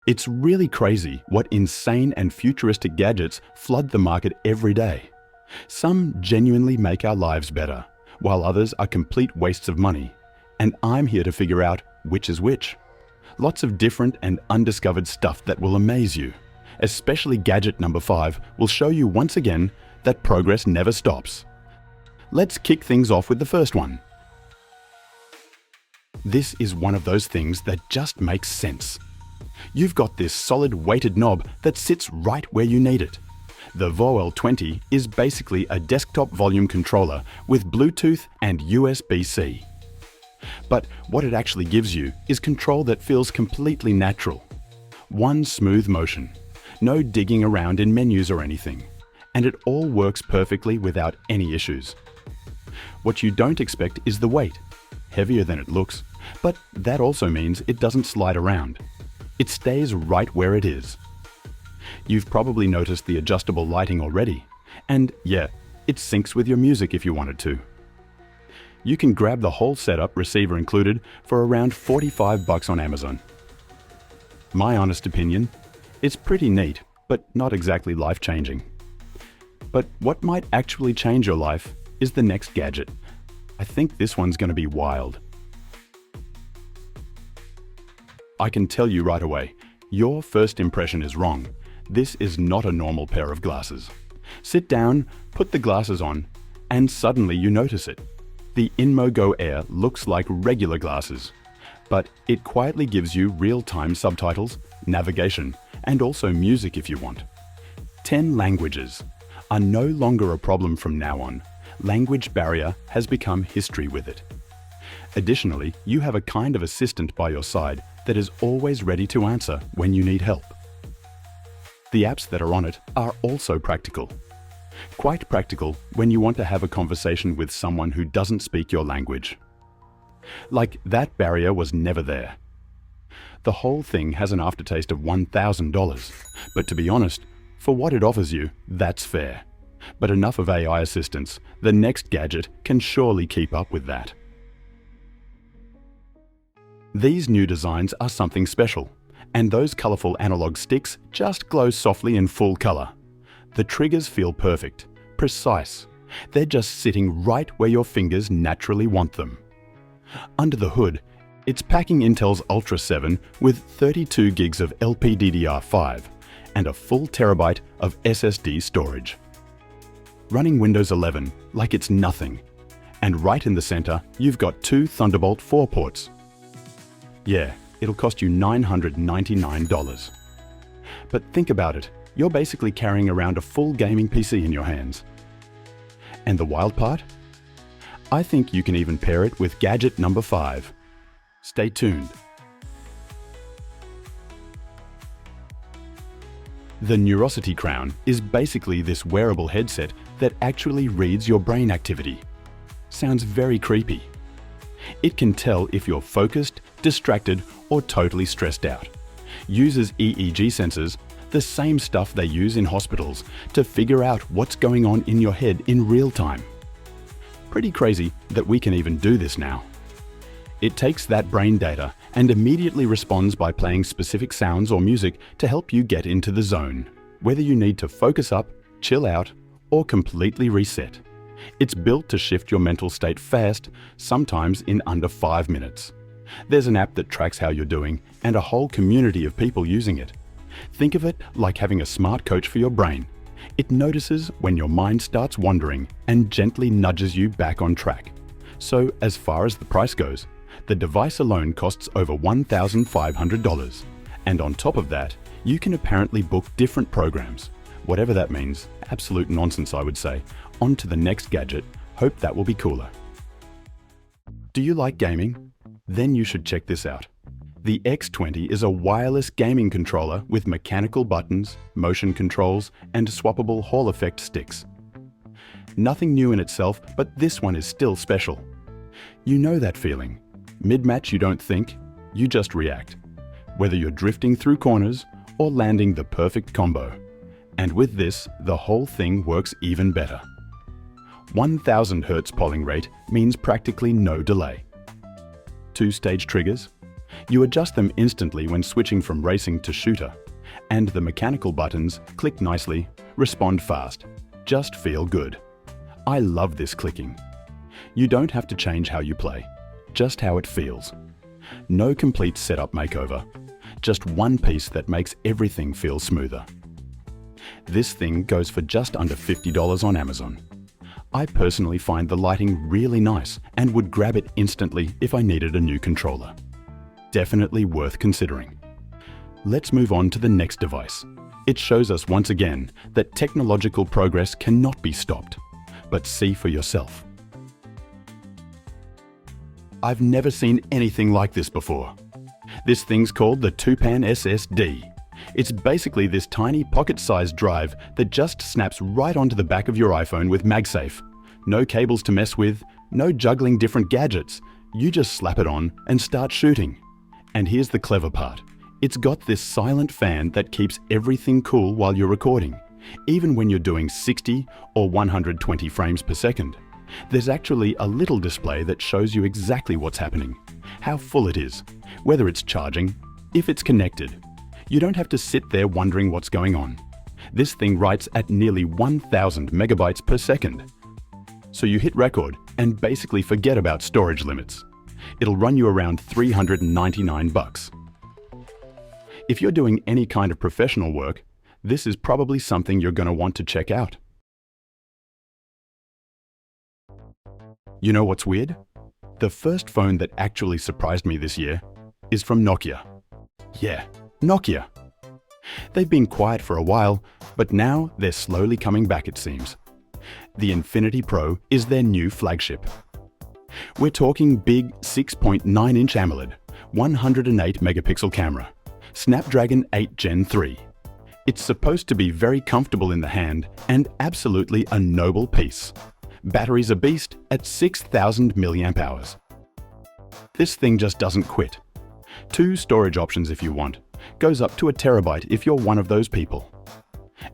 It's really crazy what insane and futuristic gadgets flood the market every day. Some genuinely make our lives better, while others are complete wastes of money. And I'm here to figure out which is which. Lots of different and undiscovered stuff that will amaze you. Especially gadget number 5 will show you once again that progress never stops. Let's kick things off with the first one. This is one of those things that just makes sense. You've got this solid weighted knob that sits right where you need it. The X20 is basically a desktop volume controller with Bluetooth and USB-C. But what it actually gives you is control that feels completely natural. One smooth motion, no digging around in menus or anything, and it all works perfectly without any issues. What you don't expect is the weight, heavier than it looks, but that also means it doesn't slide around. It stays right where it is. You've probably noticed the adjustable lighting already, and yeah, it syncs with your music if you wanted to. You can grab the whole setup, receiver included, for around $45 on Amazon. My honest opinion, it's pretty neat, but not exactly life-changing. But what might actually change your life is the next gadget. I think this one's going to be wild. I can tell you right away, your first impression is wrong. This is not a normal pair of glasses. Sit down, put the glasses on, and suddenly you notice it. The Inmo Air looks like regular glasses, but it quietly gives you real-time subtitles, navigation, and also music if you want. 10 languages are no longer a problem from now on. Language barrier has become history with it. Additionally, you have a kind of assistant by your side that is always ready to answer when you need help. The apps that are on it are also practical. Quite practical when you want to have a conversation with someone who doesn't speak your language. Like that barrier was never there. The whole thing has an aftertaste of $1,000, but to be honest, for what it offers you, that's fair. But enough of AI assistance, the next gadget can surely keep up with that. These new designs are something special, and those colourful analog sticks just glow softly in full colour. The triggers feel perfect, precise. They're just sitting right where your fingers naturally want them. Under the hood, it's packing Intel's Ultra 7 with 32 gigs of LPDDR5 and a full terabyte of SSD storage. Running Windows 11 like it's nothing. And right in the center, you've got 2 Thunderbolt 4 ports. Yeah, it'll cost you $999. But think about it, you're basically carrying around a full gaming PC in your hands. And the wild part? I think you can even pair it with gadget number 5. Stay tuned. The Neurosity Crown is basically this wearable headset that actually reads your brain activity. Sounds very creepy. It can tell if you're focused, distracted, or totally stressed out. Uses EEG sensors, the same stuff they use in hospitals, to figure out what's going on in your head in real time. Pretty crazy that we can even do this now. It takes that brain data and immediately responds by playing specific sounds or music to help you get into the zone, whether you need to focus up, chill out, or completely reset. It's built to shift your mental state fast, sometimes in under 5 minutes. There's an app that tracks how you're doing and a whole community of people using it. Think of it like having a smart coach for your brain. It notices when your mind starts wandering and gently nudges you back on track. So as far as the price goes, the device alone costs over $1,500. And on top of that, you can apparently book different programs. Whatever that means, absolute nonsense I would say. On to the next gadget, hope that will be cooler. Do you like gaming? Then you should check this out. The X20 is a wireless gaming controller with mechanical buttons, motion controls, and swappable Hall effect sticks. Nothing new in itself, but this one is still special. You know that feeling. Mid-match you don't think, you just react. Whether you're drifting through corners or landing the perfect combo. And with this, the whole thing works even better. 1000 Hz polling rate means practically no delay. 2-stage triggers, You adjust them instantly when switching from racing to shooter, and the mechanical buttons click nicely, respond fast, just feel good. I love this clicking. You don't have to change how you play, just how it feels. No complete setup makeover, just one piece that makes everything feel smoother. This thing goes for just under $50 on Amazon. I personally find the lighting really nice and would grab it instantly if I needed a new controller. Definitely worth considering. Let's move on to the next device. It shows us once again that technological progress cannot be stopped, but see for yourself. I've never seen anything like this before. This thing's called the Tupan SSD. It's basically this tiny pocket-sized drive that just snaps right onto the back of your iPhone with MagSafe. No cables to mess with, no juggling different gadgets. You just slap it on and start shooting. And here's the clever part. It's got this silent fan that keeps everything cool while you're recording, even when you're doing 60 or 120 frames per second. There's actually a little display that shows you exactly what's happening, how full it is, whether it's charging, if it's connected. You don't have to sit there wondering what's going on. This thing writes at nearly 1,000 megabytes per second. So you hit record and basically forget about storage limits. It'll run you around $399. If you're doing any kind of professional work, this is probably something you're going to want to check out. You know what's weird? The first phone that actually surprised me this year is from Nokia. Yeah, Nokia. They've been quiet for a while, but now they're slowly coming back, it seems. The Infiniti Pro is their new flagship. We're talking big 6.9-inch AMOLED, 108 megapixel camera, Snapdragon 8 Gen 3. It's supposed to be very comfortable in the hand and absolutely a noble piece. Battery's a beast at 6,000 mAh. This thing just doesn't quit. 2 storage options if you want. Goes up to a terabyte if you're one of those people.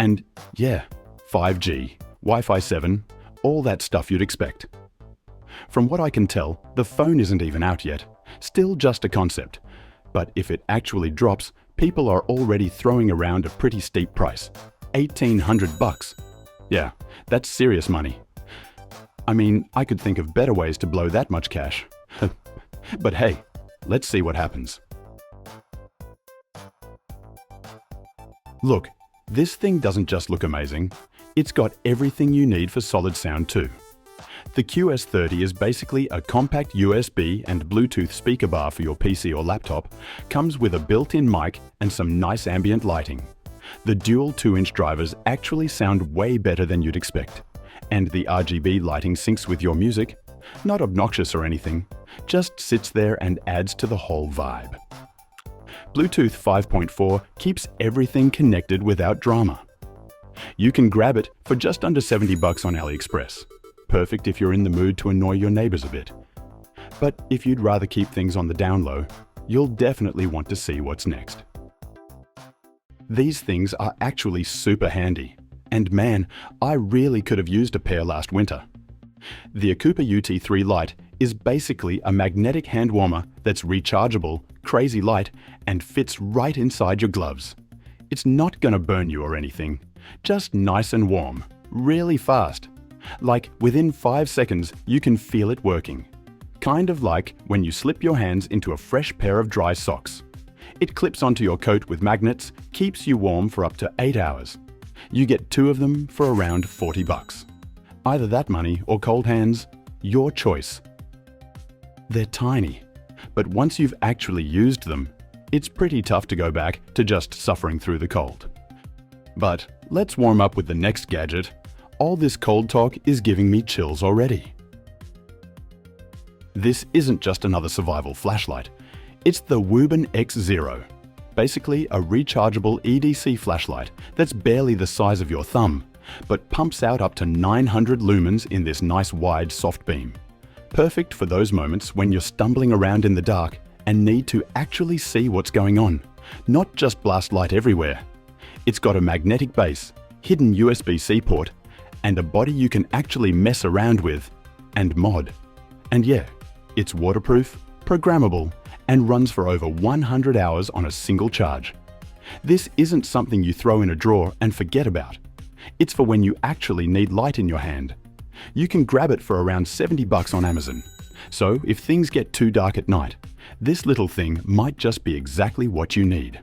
And yeah, 5G, Wi-Fi 7, all that stuff you'd expect. From what I can tell, the phone isn't even out yet. Still just a concept. But if it actually drops, people are already throwing around a pretty steep price. $1,800. Yeah, that's serious money. I mean, I could think of better ways to blow that much cash. But hey, let's see what happens. Look, this thing doesn't just look amazing, it's got everything you need for solid sound too. The QS30 is basically a compact USB and Bluetooth speaker bar for your PC or laptop, comes with a built-in mic and some nice ambient lighting. The dual 2-inch drivers actually sound way better than you'd expect. And the RGB lighting syncs with your music. Not obnoxious or anything, just sits there and adds to the whole vibe. Bluetooth 5.4 keeps everything connected without drama. You can grab it for just under $70 on AliExpress. Perfect if you're in the mood to annoy your neighbors a bit. But if you'd rather keep things on the down low, you'll definitely want to see what's next. These things are actually super handy. And man, I really could have used a pair last winter. The Akupa UT3 Lite is basically a magnetic hand warmer that's rechargeable, crazy light, and fits right inside your gloves. It's not gonna burn you or anything, just nice and warm, really fast. Like within 5 seconds, you can feel it working. Kind of like when you slip your hands into a fresh pair of dry socks. It clips onto your coat with magnets, keeps you warm for up to 8 hours. You get 2 of them for around $40. Either that money or cold hands, your choice. They're tiny, but once you've actually used them, it's pretty tough to go back to just suffering through the cold. But let's warm up with the next gadget. All this cold talk is giving me chills already. This isn't just another survival flashlight. It's the Wuben X0. Basically a rechargeable EDC flashlight that's barely the size of your thumb, but pumps out up to 900 lumens in this nice wide soft beam. Perfect for those moments when you're stumbling around in the dark and need to actually see what's going on, not just blast light everywhere. It's got a magnetic base, hidden USB-C port, and a body you can actually mess around with and mod. And yeah, it's waterproof, programmable, and runs for over 100 hours on a single charge. This isn't something you throw in a drawer and forget about. It's for when you actually need light in your hand. You can grab it for around $70 on Amazon. So if things get too dark at night, this little thing might just be exactly what you need.